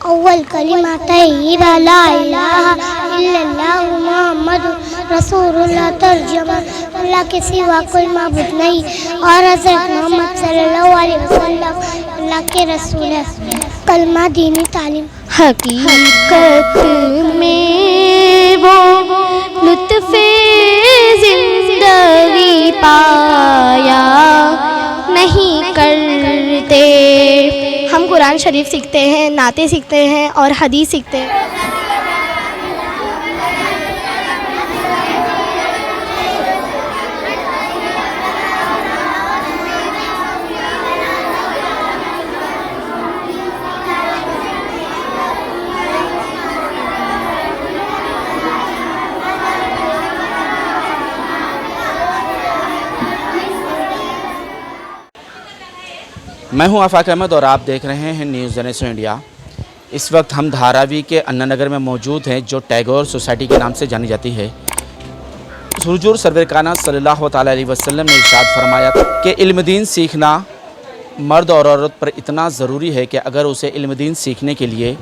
अव्वल कलिमा तय्यबा ला इलाहा इल्लल्लाह मुहम्मद रसूलुल्लाह तर्जुमा अल्लाह के सिवा कोई माबूद नहीं और हज़रत मोहम्मद सल्लल्लाहु अलैहि वसल्लम अल्लाह के रसूल है। कलमा दीनी तालीम। हकीकत में वो लुत्फ़े ज़िंदगी पाया नहीं करते। हम कुरान शरीफ सीखते हैं, नाते सीखते हैं और हदीस सीखते हैं। मैं हूं आफाक अहमद और आप देख रहे हैं न्यूज़ जनरेशन इंडिया। इस वक्त हम धारावी के अन्ना नगर में मौजूद हैं, जो टैगोर सोसाइटी के नाम से जानी जाती है। हुजूर सरवर कायनात सल्लल्लाहु अलैहि वसल्लम ने इरशाद फरमाया कि इल्म दीन सीखना मर्द और औरत पर इतना ज़रूरी है कि अगर उसे इल्म दीन सीखने के लिए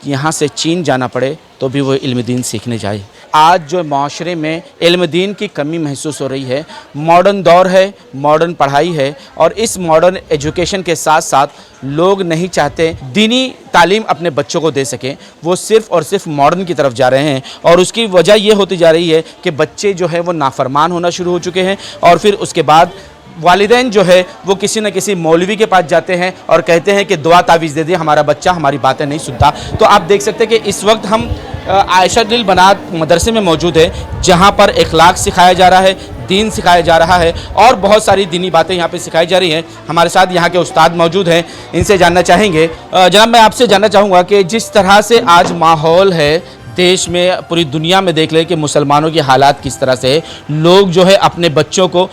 यहाँ से चीन जाना पड़े तो भी वो इल्म दीन सीखने जाए। आज जो माशरे में इल्म दीन की कमी महसूस हो रही है, मॉडर्न दौर है, मॉडर्न पढ़ाई है और इस मॉडर्न एजुकेशन के साथ साथ लोग नहीं चाहते दीनी तालीम अपने बच्चों को दे सकें। वो सिर्फ़ और सिर्फ मॉडर्न की तरफ जा रहे हैं और उसकी वजह ये होती जा रही है कि बच्चे जो है वो नाफरमान होना शुरू हो चुके हैं और फिर उसके बाद वालिदैन जो है वो किसी न किसी मौलवी के पास जाते हैं और कहते हैं कि दुआ तावीज़ दे दिए, हमारा बच्चा हमारी बातें नहीं सुनता। तो आप देख सकते हैं कि इस वक्त हम आयशा दिल बनात मदरसे में मौजूद है, जहाँ पर इखलाक सिखाया जा रहा है, दीन सिखाया जा रहा है और बहुत सारी दीनी बातें यहाँ पे सिखाई जा रही हैं। हमारे साथ यहाँ के उस्ताद मौजूद हैं, इनसे जानना चाहेंगे। जनाब, मैं आपसे जानना चाहूँगा कि जिस तरह से आज माहौल है देश में, पूरी दुनिया में देख ले कि मुसलमानों की हालात किस तरह से, लोग जो है अपने बच्चों को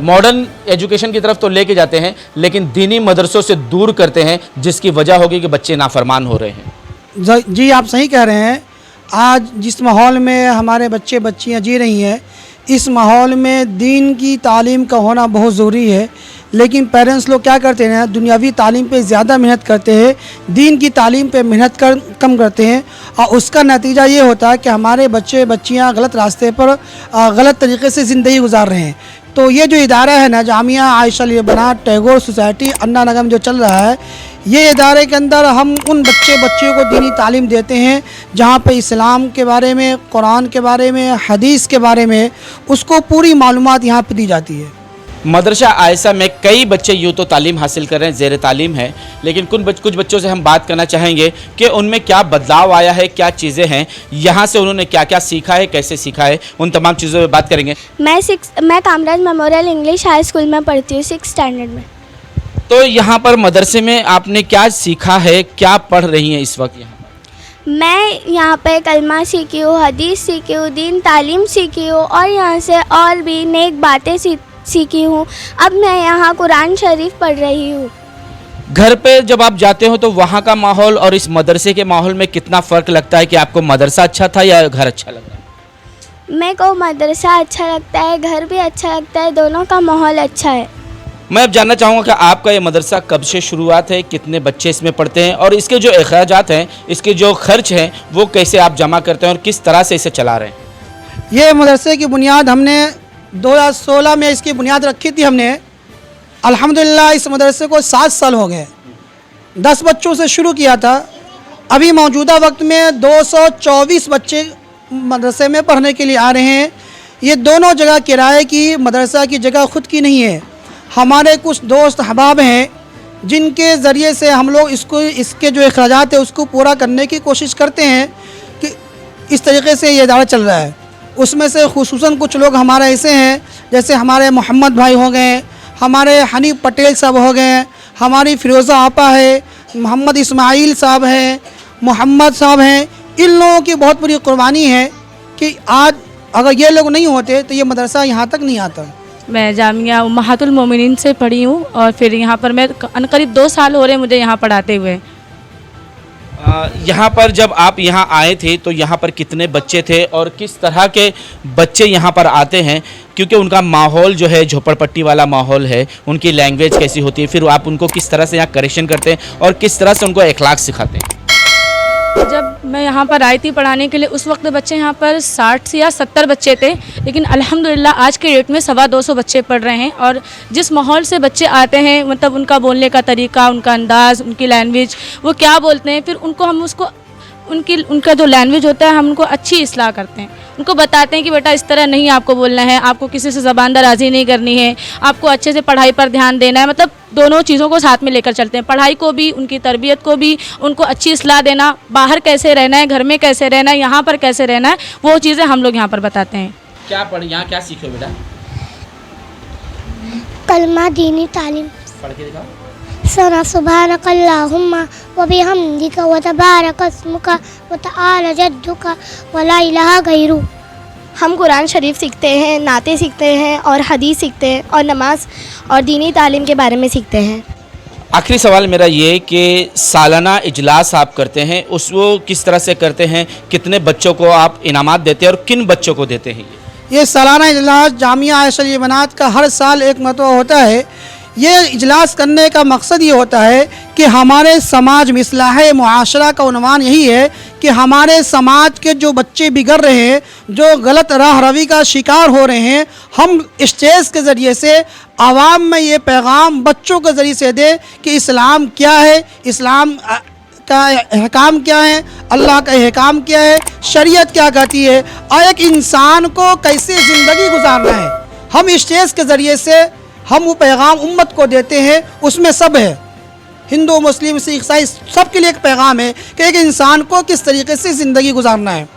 मॉडर्न एजुकेशन की तरफ तो लेके जाते हैं लेकिन दीनी मदरसों से दूर करते हैं, जिसकी वजह होगी कि बच्चे नाफरमान हो रहे हैं। जी, आप सही कह रहे हैं। आज जिस माहौल में हमारे बच्चे बच्चियां जी रही हैं, इस माहौल में दीन की तालीम का होना बहुत ज़रूरी है, लेकिन पेरेंट्स लोग क्या करते हैं, दुनियावी तालीम पे ज़्यादा मेहनत करते हैं, दीन की तालीम पे मेहनत कम करते हैं और उसका नतीजा ये होता है कि हमारे बच्चे बच्चियां गलत रास्ते पर गलत तरीके से ज़िंदगी गुजार रहे हैं। तो ये जो इदारा है ना, जामिया आयशा दिल बनात टैगोर सोसाइटी अन्ना नगर में जो चल रहा है, ये इदारे के अंदर हम उन बच्चियों को दीनी तालीम देते हैं जहाँ पे इस्लाम के बारे में, कुरान के बारे में, हदीस के बारे में उसको पूरी मालूमात यहाँ पे दी जाती है। मदरसा आयशा में कई बच्चे यूँ तो तालीम हासिल कर रहे हैं, ज़ेर तालीम है, लेकिन कुछ बच्चों से हम बात करना चाहेंगे कि उनमें क्या बदलाव आया है, क्या चीज़ें हैं, यहाँ से उन्होंने क्या क्या सीखा है, कैसे सीखा है, उन तमाम चीज़ों पर बात करेंगे। मैं Kamaraj memorial English high school में पढ़ती हूँ, 6th स्टैंडर्ड में। तो यहाँ पर मदरसे में आपने क्या सीखा है, क्या पढ़ रही हैं इस वक्त यहाँ? मैं यहाँ पे कलमा सीखी हूँ, हदीस सीखी हूँ, दीन तालीम सीखी हूँ और यहाँ से और भी नेक बातें सीखी हूँ। अब मैं यहाँ कुरान शरीफ पढ़ रही हूँ। घर पे जब आप जाते हो तो वहाँ का माहौल और इस मदरसे के माहौल में कितना फ़र्क लगता है कि आपको मदरसा अच्छा था या घर अच्छा लगा? मेरे को मदरसा अच्छा लगता है, घर भी अच्छा लगता है, दोनों का माहौल अच्छा है। मैं अब जानना चाहूँगा कि आपका ये मदरसा कब से शुरुआत है, कितने बच्चे इसमें पढ़ते हैं और इसके जो अखराजात हैं, इसके जो खर्च हैं, वो कैसे आप जमा करते हैं और किस तरह से इसे चला रहे हैं? ये मदरसे की बुनियाद हमने 2016 में इसकी बुनियाद रखी थी हमने। अल्हम्दुलिल्लाह इस मदरसे को 7 साल हो गए। 10 बच्चों से शुरू किया था। अभी मौजूदा वक्त में 224 बच्चे मदरसे में पढ़ने के लिए आ रहे हैं। ये दोनों जगह किराए की, मदरसा की जगह ख़ुद की नहीं है। हमारे कुछ दोस्त अहबाब हैं जिनके ज़रिए से हम लोग इसके जो अखराजात है उसको पूरा करने की कोशिश करते हैं कि इस तरीके से ये इदारा चल रहा है। उसमें से खुसूसन कुछ लोग हमारे ऐसे हैं, जैसे हमारे मोहम्मद भाई हो गए, हमारे हनीफ पटेल साहब हो गए, हमारी फ़िरोज़ा आपा है, मोहम्मद इस्माइल साहब हैं, मोहम्मद साहब हैं। इन लोगों की बहुत बड़ी कुर्बानी है कि आज अगर ये लोग नहीं होते तो ये मदरसा यहाँ तक नहीं आता। मैं जामिया उम्महातुल मोमिनीन से पढ़ी हूँ और फिर यहाँ पर मैं करीब 2 साल हो रहे मुझे यहाँ पढ़ाते हुए। यहाँ पर जब आप यहाँ आए थे तो यहाँ पर कितने बच्चे थे और किस तरह के बच्चे यहाँ पर आते हैं, क्योंकि उनका माहौल जो है झोपड़पट्टी वाला माहौल है, उनकी लैंग्वेज कैसी होती है, फिर आप उनको किस तरह से यहाँ करेक्शन करते हैं और किस तरह से उनको अखलाक सिखाते हैं? मैं यहाँ पर आई थी पढ़ाने के लिए, उस वक्त बच्चे यहाँ पर 60 या 70 बच्चे थे, लेकिन अल्हम्दुलिल्लाह आज के डेट में 250 बच्चे पढ़ रहे हैं। और जिस माहौल से बच्चे आते हैं, मतलब उनका बोलने का तरीका, उनका अंदाज़, उनकी लैंग्वेज, वो क्या बोलते हैं, फिर उनको हम उसको उनका जो लैंग्वेज होता है हम उनको अच्छी इस्लाह करते हैं, उनको बताते हैं कि बेटा इस तरह नहीं आपको बोलना है, आपको किसी से ज़बान दराज़ी नहीं करनी है, आपको अच्छे से पढ़ाई पर ध्यान देना है। मतलब दोनों चीज़ों को साथ में लेकर चलते हैं, पढ़ाई को भी, उनकी तरबियत को भी, उनको अच्छी इस्लाह देना, बाहर कैसे रहना है, घर में कैसे रहना है, यहाँ पर कैसे रहना है, वो चीज़ें हम लोग यहाँ पर बताते हैं। क्या पढ़ यहाँ क्या सीखे बेटा? कलमा, दीनी तालीम। पढ़ के दिखाओ। सना सुब्हानकल्लाहुम्मा व बिहम्दिका व तबारक अस्मुका व तआला जद्दुका व ला इलाहा गैरू। हम कुरान शरीफ सीखते हैं, नाते सीखते हैं और हदीस सीखते हैं और नमाज और दीनी तालीम के बारे में सीखते हैं। आखिरी सवाल मेरा ये कि सालाना इजलास आप करते हैं, उस वो किस तरह से करते हैं, कितने बच्चों को आप इनामात देते हैं और किन बच्चों को देते हैं? ये सालाना इजलास जामिया आयशा अल बनात का हर साल एक मरतबा होता है। ये इजलास करने का मकसद ये होता है कि हमारे समाज में इस्लाह मुआशरा का उन्वान यही है कि हमारे समाज के जो बच्चे बिगड़ रहे हैं, जो गलत राह रवी का शिकार हो रहे हैं, हम स्टेज के ज़रिए से आवाम में ये पैगाम बच्चों के ज़रिए से दें कि इस्लाम क्या है, इस्लाम का अहकाम क्या है, अल्लाह का अहकाम क्या है, शरीयत क्या कहती है और एक इंसान को कैसे ज़िंदगी गुजारना है। हम स्टेज के ज़रिए से हम वो पैगाम उम्मत को देते हैं, उसमें सब है, हिंदू, मुस्लिम, सिख, ईसाई, सब के लिए एक पैगाम है कि एक इंसान को किस तरीके से ज़िंदगी गुजारना है।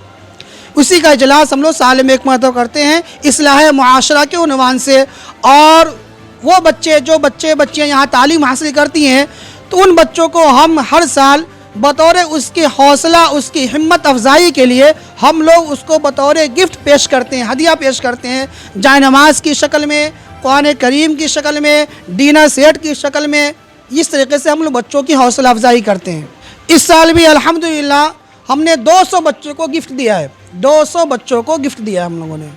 उसी का इजलास हम लोग साल में एक मरतबा करते हैं इस्लाह मुआशरा के उन्वान से। और वो बच्चे जो बच्चियाँ यहाँ तालीम हासिल करती हैं, तो उन बच्चों को हम हर साल बतौर उसकी हौसला, उसकी हिम्मत अफजाई के लिए हम लोग उसको बतौर गिफ्ट पेश करते हैं, हदिया पेश करते हैं, जाए नमाज की शक्ल में, कुरान करीम की शक्ल में, डिनर सेट की शक्ल में। इस तरीके से हम लोग बच्चों की हौसला अफजाई करते हैं। इस साल भी अल्हम्दुलिल्लाह हमने 200 बच्चों को गिफ्ट दिया है, 200 बच्चों को गिफ्ट दिया है हम लोगों ने।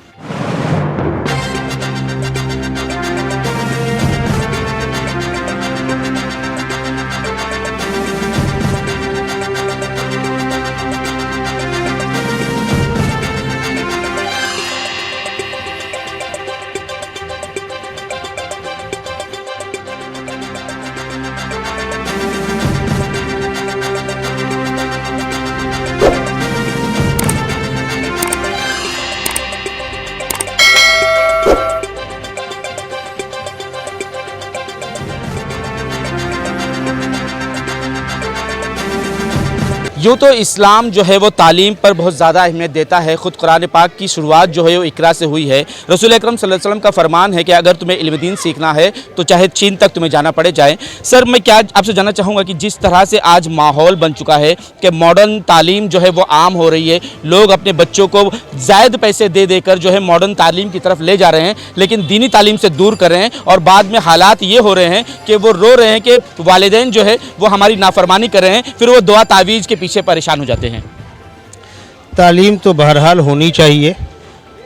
यूँ तो इस्लाम जो है वो तालीम पर बहुत ज़्यादा अहमियत देता है। ख़ुद कुरान पाक की शुरुआत जो है वो इकरा से हुई है। रसूल अकरम सल्लल्लाहु अलैहि वसल्लम का फरमान है कि अगर तुम्हें इल्म दीन सीखना है तो चाहे चीन तक तुम्हें जाना पड़े जाए। सर, मैं क्या आपसे जानना चाहूँगा कि जिस तरह से आज माहौल बन चुका है कि मॉडर्न तालीम जो है वो आम हो रही है, लोग अपने बच्चों को ज़ायद पैसे दे देकर जो है मॉडर्न तालीम की तरफ ले जा रहे हैं, लेकिन दीनी तालीम से दूर कर रहे हैं, और बाद में हालात ये हो रहे हैं कि वो रो रहे हैं कि वालिदैन जो है वो हमारी नाफरमानी कर रहे हैं, फिर वो दुआ तावीज़ के पीछे परेशान हो जाते हैं। तालीम तो बहरहाल होनी चाहिए,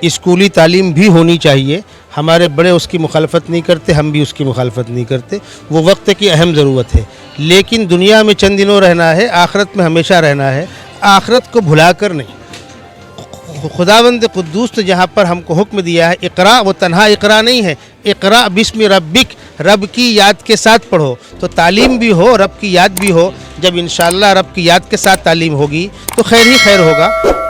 स्कूली तालीम भी होनी चाहिए। हमारे बड़े उसकी मुखालफत नहीं करते, हम भी उसकी मुखालफत नहीं करते, वो वक्त की अहम ज़रूरत है। लेकिन दुनिया में चंद दिनों रहना है, आखिरत में हमेशा रहना है। आखिरत को भुलाकर नहीं। खुदावंद कुद्दूस ने जहाँ पर हमको हुक्म दिया है इकरा, वो तन्हा इकरा नहीं है, इकरा बिस्मि रब्बिक, रब की याद के साथ पढ़ो। तो तालीम भी हो, रब की याद भी हो। जब इंशाअल्लाह रब की याद के साथ तालीम होगी तो खैर ही खैर होगा।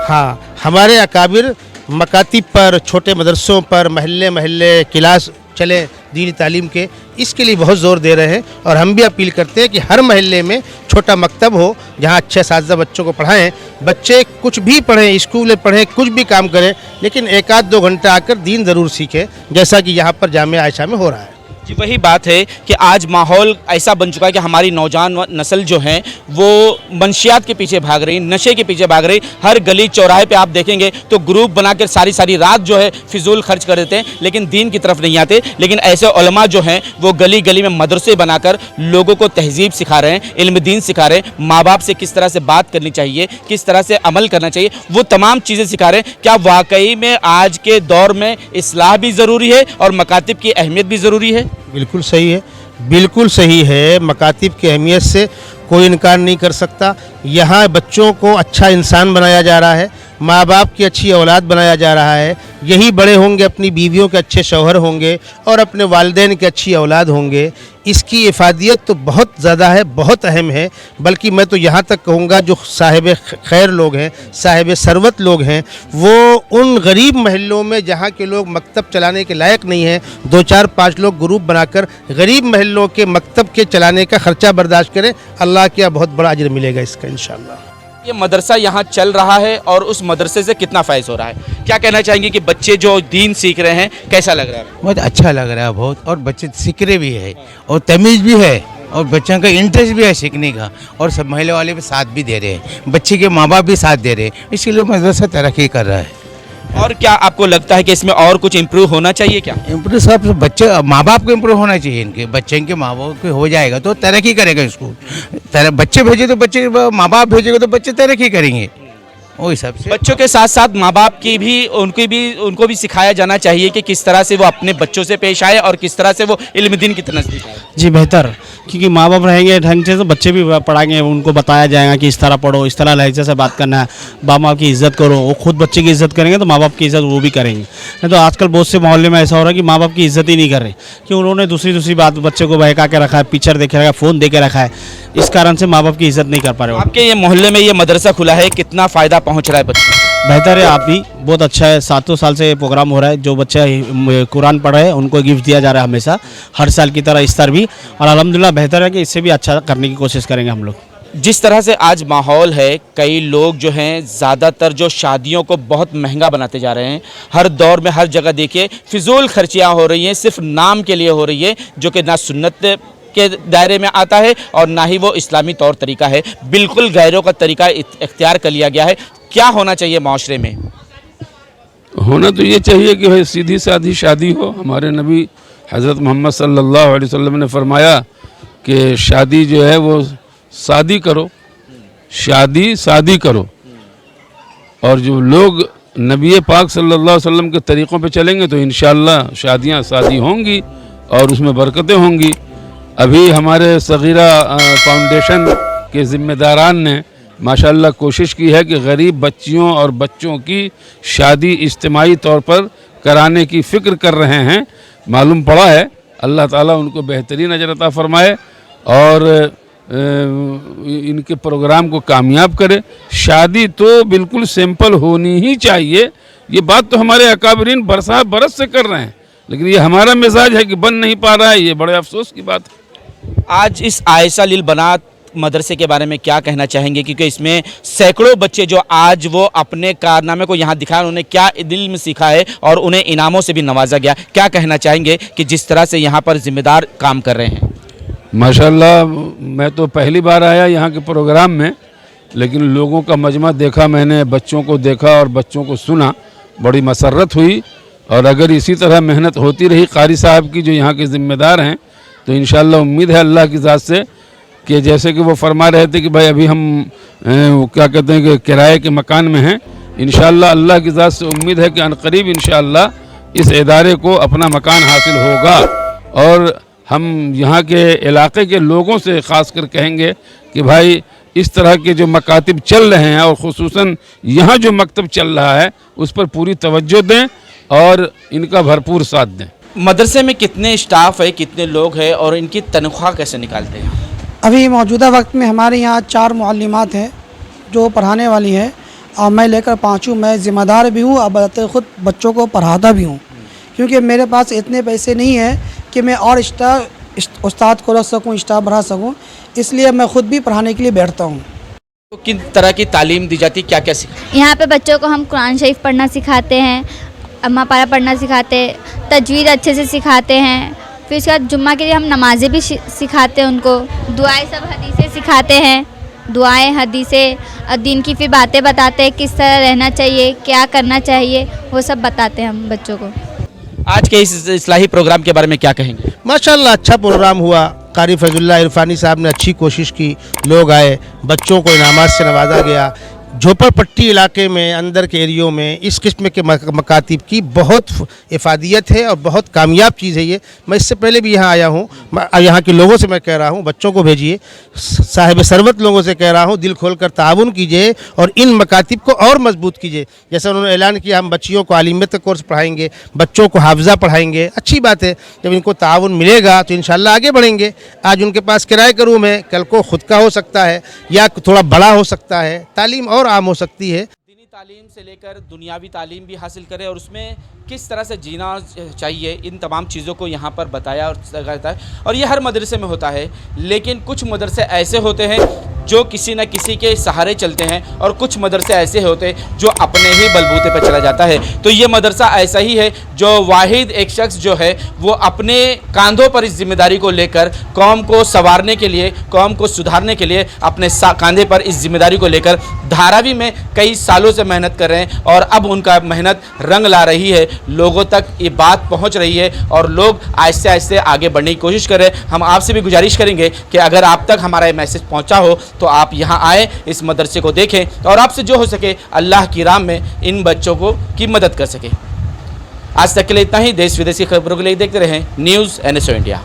हाँ, हमारे अकाबिर मकातिब पर, छोटे मदरसों पर महल्ले महल्ले क्लास चले दीनी तालीम के, इसके लिए बहुत ज़ोर दे रहे हैं। और हम भी अपील करते हैं कि हर महल्ले में छोटा मकतब हो जहाँ अच्छे असातिज़ा बच्चों को पढ़ाएं। बच्चे कुछ भी पढ़ें, स्कूल में पढ़ें, कुछ भी काम करें, लेकिन एक आध 2 घंटा आकर दीन ज़रूर सीखें, जैसा कि यहाँ पर जामिया आयशा में हो रहा है। जी, वही बात है कि आज माहौल ऐसा बन चुका है कि हमारी नौजवान नस्ल जो है वो मंशियात के पीछे भाग रही, नशे के पीछे भाग रही। हर गली चौराहे पे आप देखेंगे तो ग्रुप बनाकर सारी सारी रात जो है फिजूल खर्च कर देते हैं, लेकिन दीन की तरफ नहीं आते। लेकिन ऐसे उलमा जो हैं वो गली गली में मदरसे बनाकर लोगों को तहजीब सिखा रहे हैं, इल्म दीन सिखा रहे हैं, माँ बाप से किस तरह से बात करनी चाहिए, किस तरह से अमल करना चाहिए, वो तमाम चीज़ें सिखा रहे हैं। क्या वाकई में आज के दौर में इस्लाह भी ज़रूरी है और मकातिब की अहमियत भी ज़रूरी है? बिल्कुल सही है। बिल्कुल सही है। मकातिब की अहमियत से कोई इनकार नहीं कर सकता। यहाँ बच्चों को अच्छा इंसान बनाया जा रहा है, माँ बाप की अच्छी औलाद बनाया जा रहा है। यही बड़े होंगे, अपनी बीवियों के अच्छे शौहर होंगे और अपने वालिदैन की अच्छी औलाद होंगे। इसकी इफादियत तो बहुत ज़्यादा है, बहुत अहम है। बल्कि मैं तो यहाँ तक कहूँगा जो साहिब खैर लोग हैं, साहिब सरवत लोग हैं, वो उन गरीब महलों में जहाँ के लोग मकतब चलाने के लायक नहीं हैं, 2-4-5 लोग ग्रुप बनाकर गरीब महलों के मकतब के चलाने का ख़र्चा बर्दाश्त करें। अल्लाह के यहाँ बहुत बड़ा अजर मिलेगा इसका इंशाअल्लाह। ये मदरसा यहाँ चल रहा है और उस मदरसे से कितना फ़ैज़ हो रहा है, क्या कहना चाहेंगे कि बच्चे जो दीन सीख रहे हैं कैसा लग रहा है? बहुत अच्छा लग रहा है बहुत, और बच्चे सीख रहे भी है और तमीज़ भी है और बच्चों का इंटरेस्ट भी है सीखने का, और सब महल्ले वाले भी साथ भी दे रहे हैं, बच्चे के माँ बाप भी साथ दे रहे हैं, इसलिए मदरसा तरक्की कर रहा है। और क्या आपको लगता है कि इसमें और कुछ इम्प्रूव होना चाहिए क्या? इम्प्रूव सब बच्चे माँ बाप को इम्प्रूव होना चाहिए, इनके बच्चे के माँ बाप को हो जाएगा तो तरक्की करेगा स्कूल। बच्चे भेजे तो बच्चे, माँ बाप भेजेगा तो बच्चे तरक्की करेंगे। वो हिसाब से बच्चों के साथ साथ माँ बाप की भी उनको भी सिखाया जाना चाहिए कि किस तरह से वो अपने बच्चों से पेश आए और किस तरह से वो इल्म दीन की नज़दीक आए। जी बेहतर, क्योंकि माँ बाप रहेंगे ढंग से तो बच्चे भी पढ़ाएंगे, उनको बताया जाएगा कि इस तरह पढ़ो, इस तरह लहजे से बात करना है, बाप माँ की इज़्ज़त करो। वो खुद बच्चे की इज़्ज़त करेंगे तो माँ बाप की इज़्ज़त वो भी करेंगे। नहीं तो आजकल बहुत से मोहल्ले में ऐसा हो रहा है कि माँ बाप की इज़्ज़त ही नहीं कर रहे, कि उन्होंने दूसरी बात बच्चे को बहका के रखा है, पिक्चर देखे रखा है, फ़ोन दे के रखा है, इस कारण से माँ बाप की इज़्ज़त नहीं कर पा रहे। आपके ये मोहल्ले में ये मदरसा खुला है, कितना फ़ायदा पहुँच रहा है बच्चों? बेहतर है, आप भी बहुत अच्छा है। 7 साल से ये प्रोग्राम हो रहा है, जो बच्चे कुरान पढ़ रहे हैं उनको गिफ्ट दिया जा रहा है हमेशा, हर साल की तरह इस तरह भी, और अल्हम्दुलिल्लाह बेहतर है कि इससे भी अच्छा करने की कोशिश करेंगे हम लोग। जिस तरह से आज माहौल है, कई लोग जो हैं ज़्यादातर जो शादियों को बहुत महंगा बनाते जा रहे हैं। हर दौर में हर जगह देखिए फिजूल खर्चियाँ हो रही हैं, सिर्फ नाम के लिए हो रही है, जो कि ना सुन्नत के दायरे में आता है और ना ही वो इस्लामी तौर तरीका है। बिल्कुल गैरों का तरीका इख्तियार कर लिया गया है। क्या होना चाहिए माशरे में? होना तो ये चाहिए कि भाई सीधी सादी शादी हो। हमारे नबी हज़रत मोहम्मद सल्लल्लाहु अलैहि वसल्लम ने फरमाया कि शादी जो है वो शादी करो, शादी करो। और जो लोग नबी पाक सल्लल्लाहु अलैहि वसल्लम के तरीक़ों पे चलेंगे तो इंशाअल्लाह शादियाँ शादी होंगी और उसमें बरकतें होंगी। अभी हमारे सगीरा फाउंडेशन के ज़िम्मेदारान ने माशाअल्लाह कोशिश की है कि गरीब बच्चियों और बच्चों की शादी इज्तिमाई तौर पर कराने की फ़िक्र कर रहे हैं। मालूम पड़ा है, अल्लाह ताला उनको बेहतरीन अजर अता फ़रमाए और इनके प्रोग्राम को कामयाब करे। शादी तो बिल्कुल सिंपल होनी ही चाहिए। ये बात तो हमारे अकाबरीन बरस से कर रहे हैं, लेकिन ये हमारा मिजाज है कि बन नहीं पा रहा है। ये बड़े अफसोस की बात है। आज इस आयशा लिल बनात मदरसे के बारे में क्या कहना चाहेंगे, क्योंकि इसमें सैकड़ों बच्चे जो आज वो अपने कारनामे को यहाँ दिखाया, उन्होंने क्या इल्म सीखा है और उन्हें इनामों से भी नवाजा गया। क्या कहना चाहेंगे कि जिस तरह से यहाँ पर जिम्मेदार काम कर रहे हैं? माशाअल्लाह, मैं तो पहली बार आया यहाँ के प्रोग्राम में, लेकिन लोगों का मजमा देखा मैंने, बच्चों को देखा और बच्चों को सुना, बड़ी मसरत हुई। और अगर इसी तरह मेहनत होती रही कारी साहब की जो यहाँ के ज़िम्मेदार हैं, तो इंशाअल्लाह उम्मीद है अल्लाह की ज़ात से कि जैसे कि वो फरमा रहे थे कि भाई अभी हम क्या कहते हैं कि किराए के मकान में हैं, इंशाअल्लाह अल्लाह की ज़ात से उम्मीद है कि अनकरीब इंशाअल्लाह इस इदारे को अपना मकान हासिल होगा। और हम यहाँ के इलाके के लोगों से ख़ास कर कहेंगे कि भाई इस तरह के जो मकातिब चल रहे हैं और ख़ुसूसन यहाँ जो मकतब चल रहा है उस पर पूरी तवज्जो दें और इनका भरपूर साथ दें। मदरसे में कितने स्टाफ है, कितने लोग हैं और इनकी तनख्वाह कैसे निकालते हैं? अभी मौजूदा वक्त में हमारे यहाँ 4 मुअल्लिमात हैं जो पढ़ाने वाली हैं, और मैं लेकर 5 हूँ। मैं ज़िम्मेदार भी हूँ और बजाते ख़ुद बच्चों को पढ़ाता भी हूँ, क्योंकि मेरे पास इतने पैसे नहीं हैं कि मैं और उस्ताद को रख सकूँ, स्टाफ बढ़ा सकूँ, इसलिए मैं ख़ुद भी पढ़ाने के लिए बैठता हूँ। तो किन तरह की तालीम दी जाती है, क्या क्या सिखाते? यहाँ पे बच्चों को हम कुरान शरीफ पढ़ना सिखाते हैं, अम्मा पारा पढ़ना सिखाते हैं, तजवीद अच्छे से सिखाते हैं। फिर उसके बाद जुम्मा के लिए हम नमाज़ें भी सिखाते हैं उनको, दुआएं सब हदीसें सिखाते हैं, दुआएं हदीसें दीन की फिर बातें बताते हैं, किस तरह रहना चाहिए, क्या करना चाहिए, वो सब बताते हैं हम बच्चों को। आज के इस इस्लाही प्रोग्राम के बारे में क्या कहेंगे? माशाअल्लाह अच्छा प्रोग्राम हुआ। कारी फैजुल्लाह इरफानी साहब ने अच्छी कोशिश की, लोग आए, बच्चों को इनामात से नवाजा गया। झोपड़पट्टी इलाके में, अंदर के एरियो में इस किस्म के मकातिब की बहुत इफादियत है और बहुत कामयाब चीज़ है ये। मैं इससे पहले भी यहाँ आया हूँ, यहाँ के लोगों से मैं कह रहा हूँ बच्चों को भेजिए, साहिब सरवत लोगों से कह रहा हूँ दिल खोल कर ताउन कीजिए और इन मकातिब को और मजबूत कीजिए। जैसा उन्होंने ऐलान किया हम बच्चियों को आलिमियत का कोर्स पढ़ाएंगे, बच्चों को हाफजा पढ़ाएंगे, अच्छी बात है। जब इनको ताउन मिलेगा तो इंशाल्लाह आगे बढ़ेंगे। आज उनके पास किराए का रूम है, कल को खुद का हो सकता है या थोड़ा बड़ा हो सकता है, तालीम और आम हो सकती है। दीनी तालीम से लेकर दुनियावी तालीम भी हासिल करें और उसमें किस तरह से जीना चाहिए, इन तमाम चीज़ों को यहाँ पर बताया और जाता है। और ये हर मदरसे में होता है, लेकिन कुछ मदरसे ऐसे होते हैं जो किसी न किसी के सहारे चलते हैं और कुछ मदरसे ऐसे होते हैं जो अपने ही बलबूते पर चला जाता है। तो ये मदरसा ऐसा ही है जो वाहिद एक शख्स जो है वो अपने कंधों पर इस जिम्मेदारी को लेकर कौम को संवारने के लिए, कौम को सुधारने के लिए अपने कंधे पर इस जिम्मेदारी को लेकर धारावी में कई सालों से मेहनत कर रहे हैं और अब उनका मेहनत रंग ला रही है, लोगों तक ये बात पहुंच रही है और लोग आहिस्ते आहिस्ते आगे बढ़ने की कोशिश कर रहे हैं। हम आपसे भी गुजारिश करेंगे कि अगर आप तक हमारा ये मैसेज पहुंचा हो तो आप यहाँ आए, इस मदरसे को देखें और आपसे जो हो सके अल्लाह की राह में इन बच्चों को की मदद कर सके। आज तक के लिए इतना ही। देश विदेश की खबरों के लिए देखते रहें न्यूज़ NSO इंडिया।